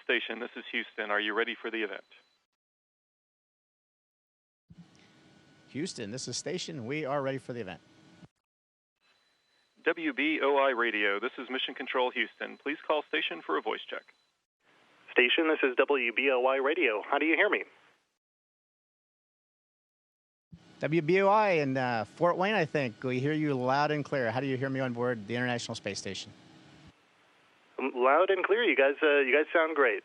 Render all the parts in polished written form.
Station, this is Houston. Are you ready for the event? Houston, this is Station. We are ready for the event. WBOI Radio, this is Mission Control Houston. Please call station for a voice check. Station, this is WBOI Radio. How do you hear me? WBOI in Fort Wayne, I think. We hear you loud and clear. How do you hear me on board the International Space Station? Loud and clear. You guys sound great.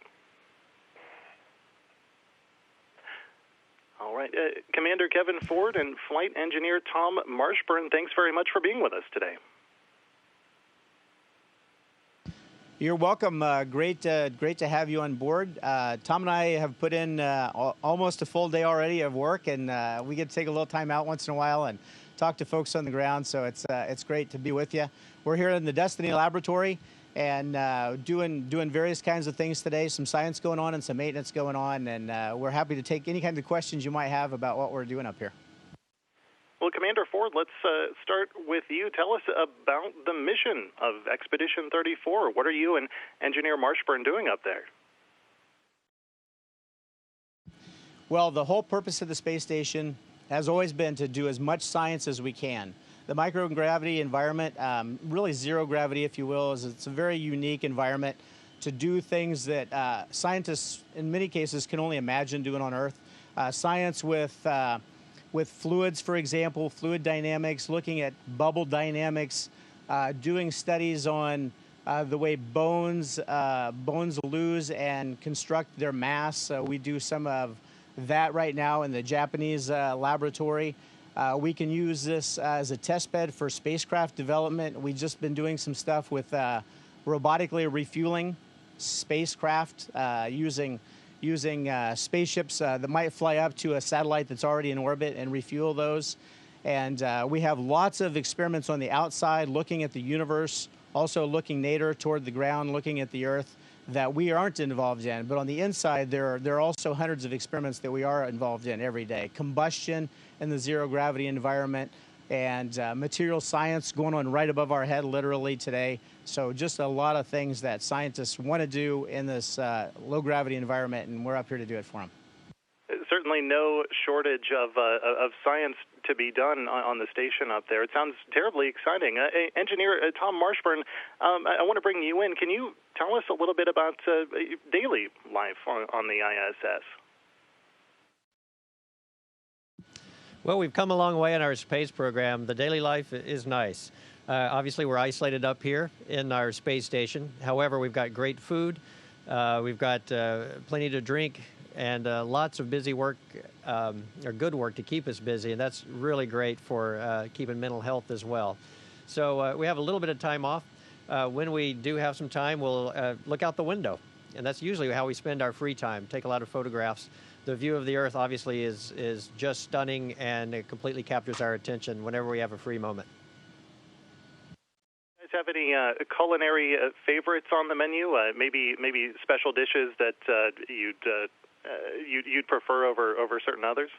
All right. Commander Kevin Ford and Flight Engineer Tom Marshburn, thanks very much for being with us today. You're welcome. Great to have you on board. Tom and I have put in almost a full day already of work, and we get to take a little time out once in a while and talk to folks on the ground. So it's great to be with you. We're here in the Destiny Laboratory and doing various kinds of things today. Some science going on and some maintenance going on, and we're happy to take any kind of questions you might have about what we're doing up here. Well, Commander Ford, let's start with you. Tell us about the mission of Expedition 34. What are you and Engineer Marshburn doing up there? Well, the whole purpose of the space station has always been to do as much science as we can. The microgravity environment, really zero gravity, if you will, it's a very unique environment to do things that scientists, in many cases, can only imagine doing on Earth. Science with fluids, for example, fluid dynamics, looking at bubble dynamics, doing studies on the way bones lose and construct their mass. We do some of that right now in the Japanese laboratory. We can use this as a test bed for spacecraft development. We've just been doing some stuff with robotically refueling spacecraft using spaceships that might fly up to a satellite that's already in orbit and refuel those. And we have lots of experiments on the outside looking at the universe, also looking nadir toward the ground, looking at the Earth that we aren't involved in. But on the inside, there are also hundreds of experiments that we are involved in every day. Combustion in the zero gravity environment and material science going on right above our head literally today. So just a lot of things that scientists want to do in this low gravity environment, and we're up here to do it for them. Certainly no shortage of science to be done on the station up there. It sounds terribly exciting. Engineer Tom Marshburn, I want to bring you in. Can you tell us a little bit about daily life on the ISS? Well, we've come a long way in our space program. The daily life is nice. Obviously, we're isolated up here in our space station. However, we've got great food. We've got plenty to drink and lots of busy work, or good work to keep us busy. And that's really great for keeping mental health as well. So we have a little bit of time off. When we do have some time, we'll look out the window. And that's usually how we spend our free time, take a lot of photographs. The view of the Earth obviously is just stunning, and it completely captures our attention whenever we have a free moment. Do you guys have any culinary favorites on the menu? Maybe special dishes that you'd prefer over certain others?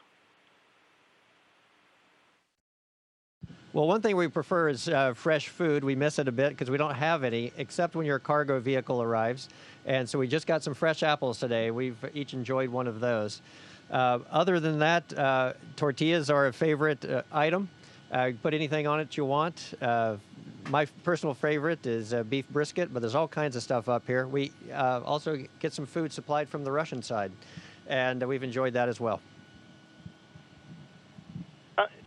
Well, one thing we prefer is fresh food. We miss it a bit because we don't have any, except when your cargo vehicle arrives. And so we just got some fresh apples today. We've each enjoyed one of those. Other than that, tortillas are a favorite item. Put anything on it you want. My personal favorite is beef brisket, but there's all kinds of stuff up here. We also get some food supplied from the Russian side, and we've enjoyed that as well.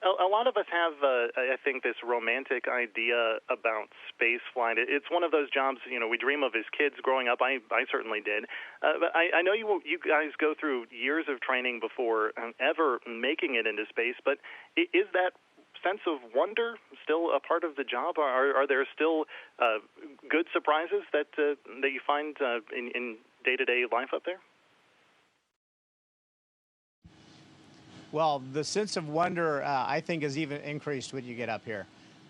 A lot of us have, I think, this romantic idea about space flight. It's one of those jobs, we dream of as kids growing up. I certainly did. But I know you guys go through years of training before ever making it into space. But is that sense of wonder still a part of the job? Are there still good surprises that you find in day-to-day life up there? Well, the sense of wonder, I think, is even increased when you get up here.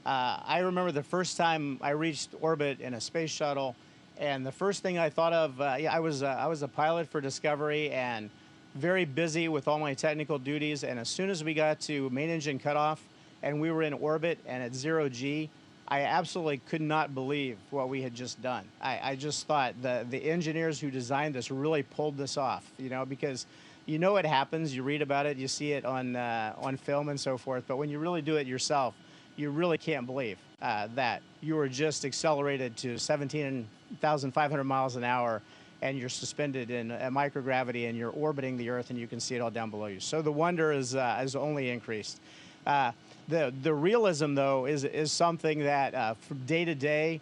I remember the first time I reached orbit in a space shuttle, and the first thing I thought of, I was a pilot for Discovery and very busy with all my technical duties. And as soon as we got to main engine cutoff and we were in orbit and at 0 G, I absolutely could not believe what we had just done. I just thought the engineers who designed this really pulled this off, because it happens. You read about it, you see it on film and so forth. But when you really do it yourself, you really can't believe that you were just accelerated to 17,500 miles an hour, and you're suspended in microgravity, and you're orbiting the Earth, and you can see it all down below you. So the wonder is only increased. The realism, though, is something that from day to day,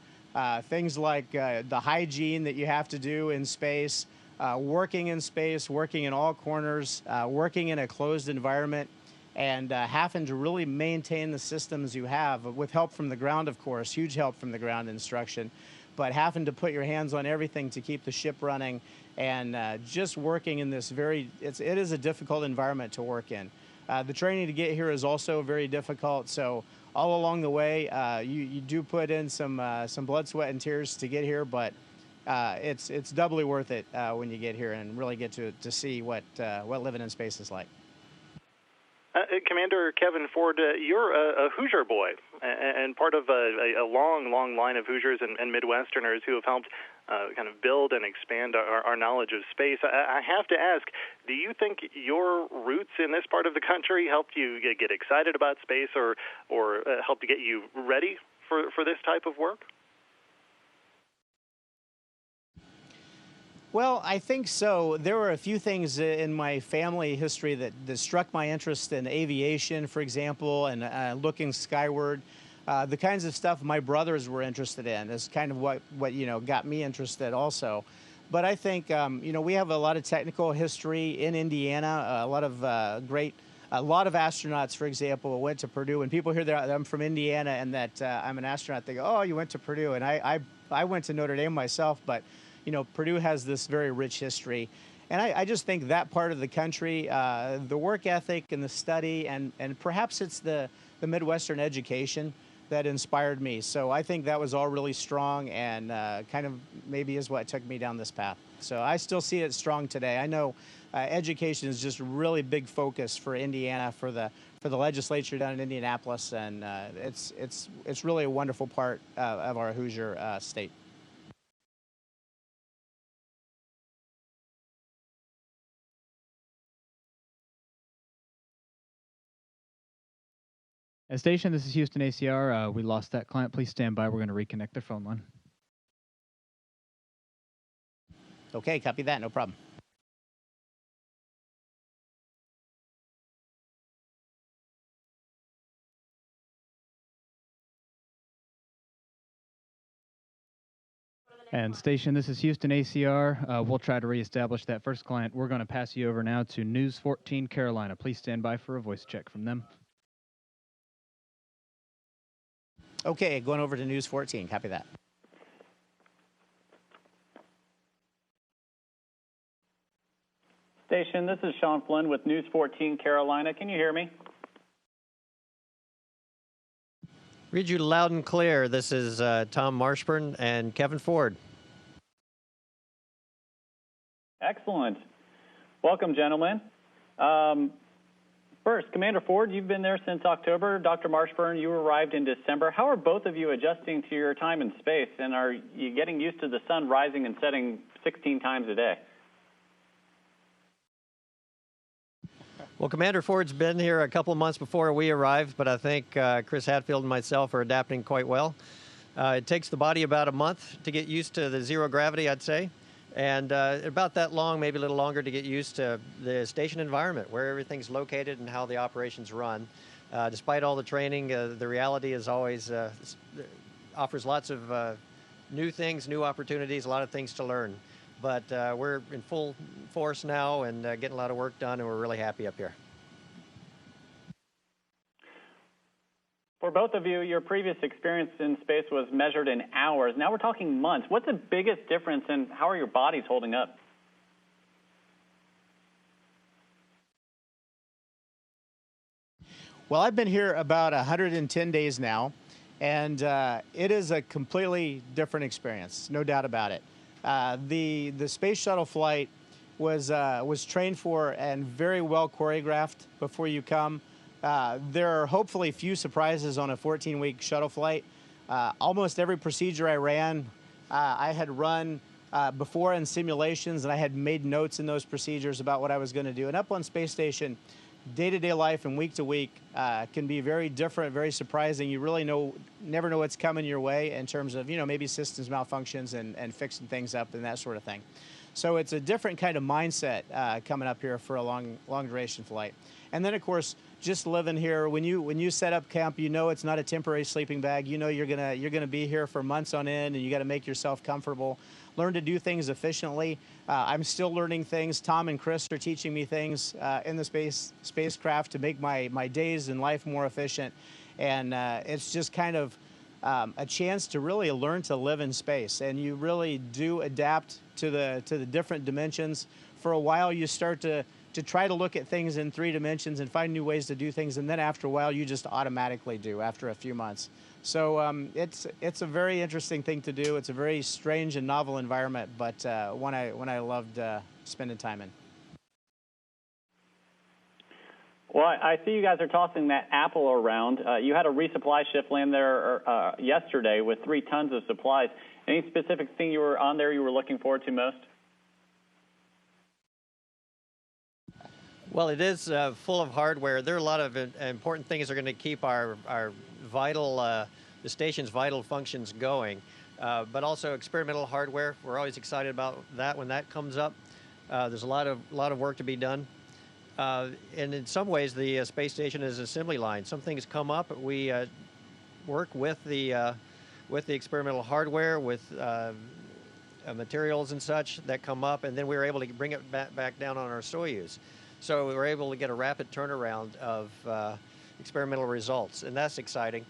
things like the hygiene that you have to do in space, working in space, working in all corners, working in a closed environment, and having to really maintain the systems you have with help from the ground, of course, huge help from the ground instruction, but having to put your hands on everything to keep the ship running, and just working in this it is a difficult environment to work in. The training to get here is also very difficult. So all along the way, you do put in some blood, sweat, and tears to get here, but it's doubly worth it when you get here and really get to see what living in space is like. Commander Kevin Ford, you're a Hoosier boy and part of a long, long line of Hoosiers and Midwesterners who have helped kind of build and expand our knowledge of space. I have to ask, do you think your roots in this part of the country helped you get excited about space or helped to get you ready for this type of work? Well, I think so. There were a few things in my family history that struck my interest in aviation, for example, and looking skyward. The kinds of stuff my brothers were interested in is kind of what got me interested also. But I think we have a lot of technical history in Indiana. A lot of astronauts, for example, went to Purdue. When people hear that I'm from Indiana and that I'm an astronaut, they go, "Oh, you went to Purdue." And I went to Notre Dame myself, but Purdue has this very rich history. And I just think that part of the country, the work ethic and the study, and perhaps it's the Midwestern education that inspired me. So I think that was all really strong and kind of maybe is what took me down this path. So I still see it strong today. I know education is just a really big focus for Indiana, for the legislature down in Indianapolis, and it's really a wonderful part of our Hoosier state. Station, this is Houston ACR. We lost that client. Please stand by. We're going to reconnect their phone line. Okay, copy that. No problem. And station, this is Houston ACR. We'll try to reestablish that first client. We're going to pass you over now to News 14 Carolina. Please stand by for a voice check from them. Okay, going over to News 14. Copy that. Station, this is Sean Flynn with News 14 Carolina. Can you hear me? Read you loud and clear. This is Tom Marshburn and Kevin Ford. Excellent. Welcome, gentlemen. First, Commander Ford, you've been there since October. Dr. Marshburn, you arrived in December. How are both of you adjusting to your time in space, and are you getting used to the sun rising and setting 16 times a day? Well, Commander Ford's been here a couple of months before we arrived, but I think Chris Hadfield and myself are adapting quite well. It takes the body about a month to get used to the zero gravity, I'd say. And about that long, maybe a little longer, to get used to the station environment, where everything's located and how the operations run. Despite all the training, the reality is always offers lots of new things, new opportunities, a lot of things to learn. But we're in full force now and getting a lot of work done, and we're really happy up here. For both of you, your previous experience in space was measured in hours. Now we're talking months. What's the biggest difference, and how are your bodies holding up? Well, I've been here about 110 days now, and it is a completely different experience, no doubt about it. The space shuttle flight was trained for and very well choreographed before you come. There are hopefully few surprises on a 14-week shuttle flight. Almost every procedure I ran, I had run before in simulations, and I had made notes in those procedures about what I was going to do. And up on space station, day-to-day life and week to week can be very different, very surprising. You really never know what's coming your way in terms of, maybe systems malfunctions and fixing things up and that sort of thing. So it's a different kind of mindset coming up here for a long duration flight. And then, of course, just living here, when you set up camp, it's not a temporary sleeping bag. You're gonna be here for months on end, and you got to make yourself comfortable. Learn to do things efficiently. I'm still learning things. Tom and Chris are teaching me things in the spacecraft to make my days and life more efficient. And it's just kind of a chance to really learn to live in space. And you really do adapt to the different dimensions. For a while, you start to try to look at things in 3 dimensions and find new ways to do things. And then after a while, you just automatically do after a few months. So it's a very interesting thing to do. It's a very strange and novel environment, but one I loved spending time in. Well, I see you guys are tossing that apple around. You had a resupply ship land there yesterday with 3 tons of supplies. Any specific thing you were on there you were looking forward to most? Well, it is full of hardware. There are a lot of important things that are going to keep our vital, the station's vital functions going, but also experimental hardware. We're always excited about that when that comes up. There's a lot of work to be done. And in some ways, the space station is an assembly line. Some things come up. We work with the experimental hardware, with materials and such that come up, and then we were able to bring it back down on our Soyuz. So we were able to get a rapid turnaround of experimental results, and that's exciting.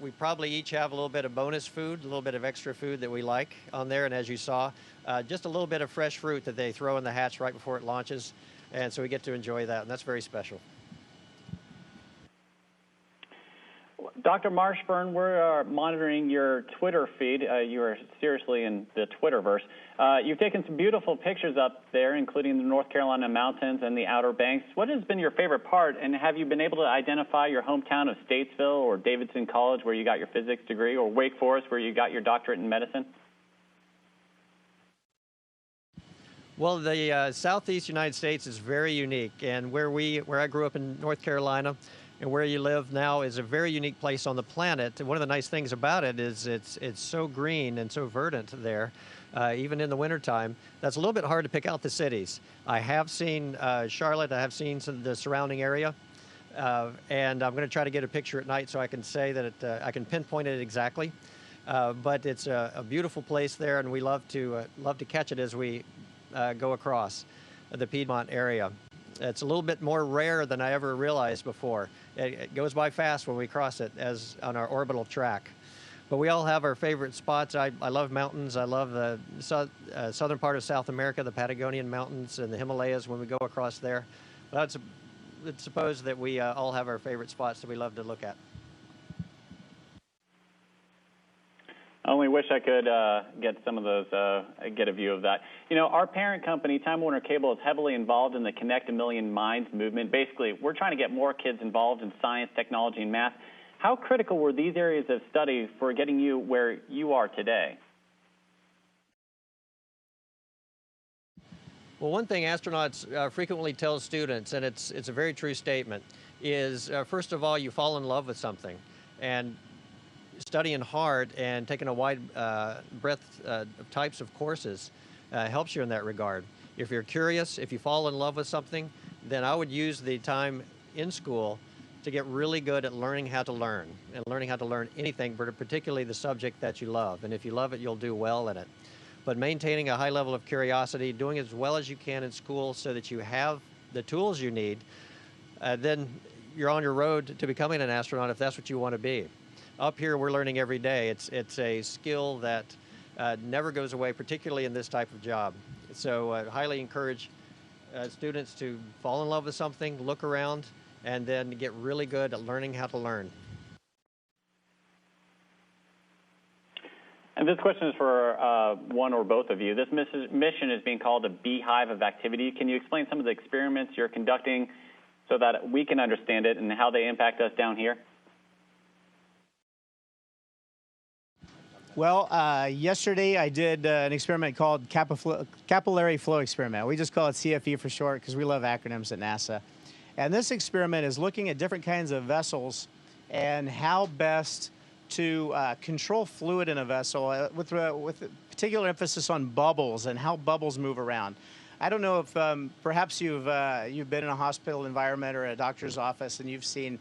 We probably each have a little bit of bonus food, a little bit of extra food that we like on there, and as you saw, just a little bit of fresh fruit that they throw in the hatch right before it launches, and so we get to enjoy that, and that's very special. Dr. Marshburn, we're monitoring your Twitter feed. You are seriously in the Twitterverse. You've taken some beautiful pictures up there, including the North Carolina mountains and the Outer Banks. What has been your favorite part, and have you been able to identify your hometown of Statesville or Davidson College, where you got your physics degree, or Wake Forest, where you got your doctorate in medicine? Well, the southeast United States is very unique, and where I grew up in North Carolina, and where you live now is a very unique place on the planet. One of the nice things about it is it's so green and so verdant there, even in the wintertime. That's a little bit hard to pick out the cities. I have seen Charlotte. I have seen the surrounding area, and I'm going to try to get a picture at night so I can say that I can pinpoint it exactly. But it's a beautiful place there, and we love to catch it as we go across the Piedmont area. It's a little bit more rare than I ever realized before. It goes by fast when we cross it as on our orbital track. But we all have our favorite spots. I love mountains. I love the southern part of South America, the Patagonian Mountains and the Himalayas when we go across there. But I'd suppose that we all have our favorite spots that we love to look at. I only wish I could get some of those, get a view of that. Our parent company, Time Warner Cable, is heavily involved in the Connect a Million Minds movement. Basically, we're trying to get more kids involved in science, technology, and math. How critical were these areas of study for getting you where you are today? Well, one thing astronauts frequently tell students, and it's a very true statement, is first of all, you fall in love with something. And studying hard and taking a wide breadth of types of courses helps you in that regard. If you're curious, if you fall in love with something, then I would use the time in school to get really good at learning how to learn, and learning how to learn anything, but particularly the subject that you love. And if you love it, you'll do well in it. But maintaining a high level of curiosity, doing as well as you can in school so that you have the tools you need, then you're on your road to becoming an astronaut if that's what you want to be. Up here, we're learning every day. It's a skill that never goes away, particularly in this type of job. So I highly encourage students to fall in love with something, look around, and then get really good at learning how to learn. And this question is for one or both of you. This mission is being called a beehive of activity. Can you explain some of the experiments you're conducting so that we can understand it and how they impact us down here? Well, yesterday I did an experiment called capillary flow experiment. We just call it CFE for short because we love acronyms at NASA. And this experiment is looking at different kinds of vessels and how best to control fluid in a vessel with a particular emphasis on bubbles and how bubbles move around. I don't know if perhaps you've been in a hospital environment or a doctor's office and you've seen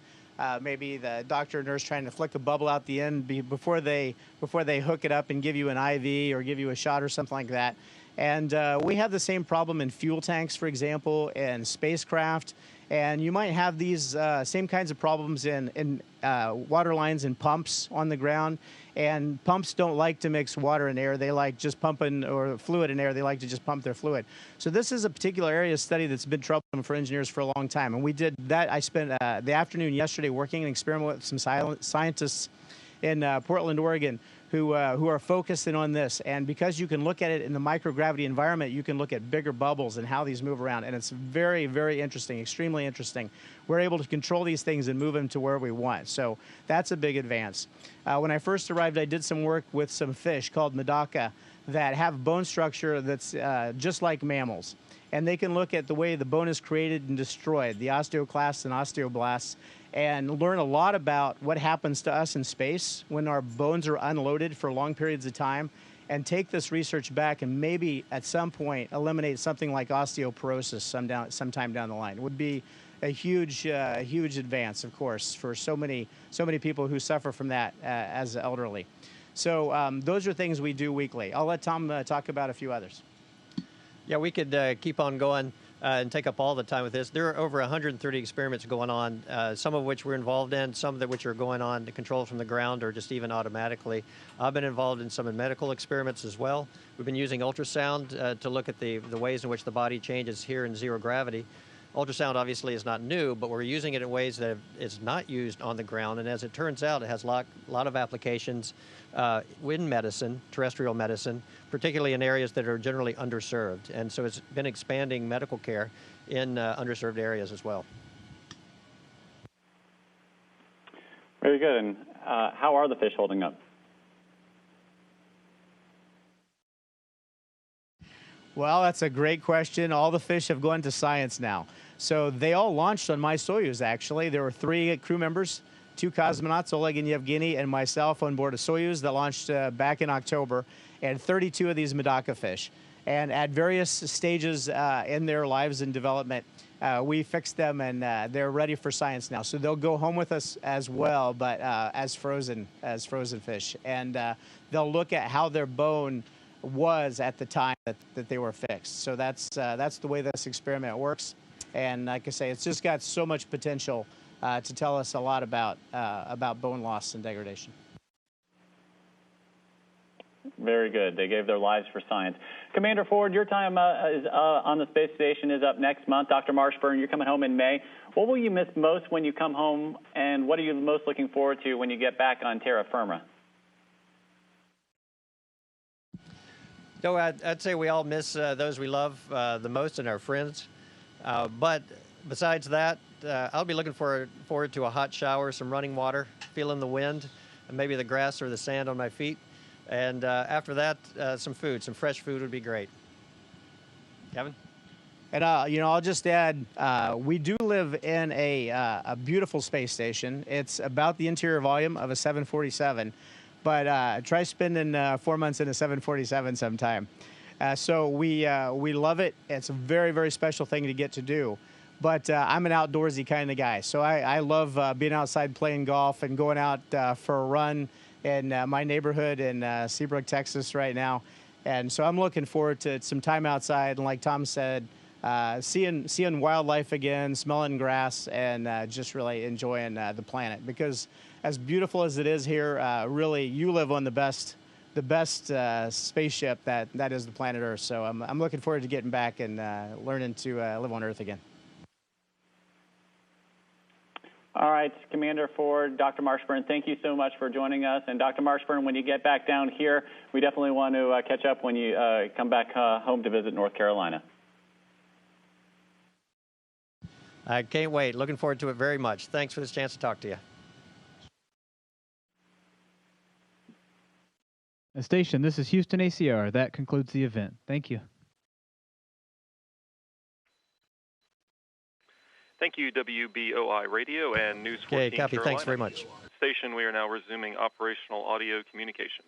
maybe the doctor or nurse trying to flick a bubble out the end before they hook it up and give you an IV or give you a shot or something like that. And we have the same problem in fuel tanks, for example, and spacecraft. And you might have these same kinds of problems in water lines and pumps on the ground. And pumps don't like to mix water and air. They like just pumping, or fluid and air. They like to just pump their fluid. So this is a particular area of study that's been troublesome for engineers for a long time. And we did that. I spent the afternoon yesterday working an experiment with some scientists in Portland, Oregon, who are focusing on this. And because you can look at it in the microgravity environment, you can look at bigger bubbles and how these move around. And it's very, very interesting, extremely interesting. We're able to control these things and move them to where we want. So that's a big advance. When I first arrived, I did some work with some fish called Medaka that have bone structure that's just like mammals. And they can look at the way the bone is created and destroyed, the osteoclasts and osteoblasts, and learn a lot about what happens to us in space when our bones are unloaded for long periods of time, and take this research back and maybe at some point eliminate something like osteoporosis sometime down the line. It would be a huge advance, of course, for so many people who suffer from that as elderly. So those are things we do weekly. I'll let Tom talk about a few others. Yeah, we could keep on going and take up all the time with this. There are over 130 experiments going on, some of which we're involved in, some of which are going on to control from the ground or just even automatically. I've been involved in some medical experiments as well. We've been using ultrasound to look at the ways in which the body changes here in zero gravity. Ultrasound obviously is not new, but we're using it in ways that it's not used on the ground. And as it turns out, it has a lot of applications in medicine, terrestrial medicine, particularly in areas that are generally underserved. And so it's been expanding medical care in underserved areas as well. Very good. And how are the fish holding up? Well, that's a great question. All the fish have gone to science now. So they all launched on my Soyuz, actually. There were 3 crew members, 2 cosmonauts, Oleg and Yevgeny, and myself on board a Soyuz that launched back in October, and 32 of these Medaka fish. And at various stages in their lives and development, we fixed them, and they're ready for science now. So they'll go home with us as well, but as frozen fish. And they'll look at how their bone was at the time that they were fixed. So that's the way this experiment works. And like I say, it's just got so much potential to tell us a lot about bone loss and degradation. Very good. They gave their lives for science. Commander Ford, your time is on the space station is up next month. Dr. Marshburn, you're coming home in May. What will you miss most when you come home, and what are you most looking forward to when you get back on terra firma? No, I'd say we all miss those we love the most and our friends. But besides that, I'll be looking forward to a hot shower, some running water, feeling the wind, and maybe the grass or the sand on my feet. And after that, some food, some fresh food would be great. Kevin? And I'll just add, we do live in a beautiful space station. It's about the interior volume of a 747, but try spending 4 months in a 747 sometime. So we love it. It's a very, very special thing to get to do. But I'm an outdoorsy kind of guy, so I love being outside playing golf and going out for a run in my neighborhood in Seabrook, Texas right now. And so I'm looking forward to some time outside, and like Tom said, seeing wildlife again, smelling grass, and just really enjoying the planet. Because as beautiful as it is here, really, you live on the best spaceship that is the planet Earth. So I'm looking forward to getting back and learning to live on Earth again. All right, Commander Ford, Dr. Marshburn, thank you so much for joining us. And Dr. Marshburn, when you get back down here, we definitely want to catch up when you come back home to visit North Carolina. I can't wait. Looking forward to it very much. Thanks for this chance to talk to you. Station, this is Houston ACR. That concludes the event. Thank you. Thank you, WBOI Radio and News 14 Okay, copy. Carolina. Thanks very much. Station, we are now resuming operational audio communications.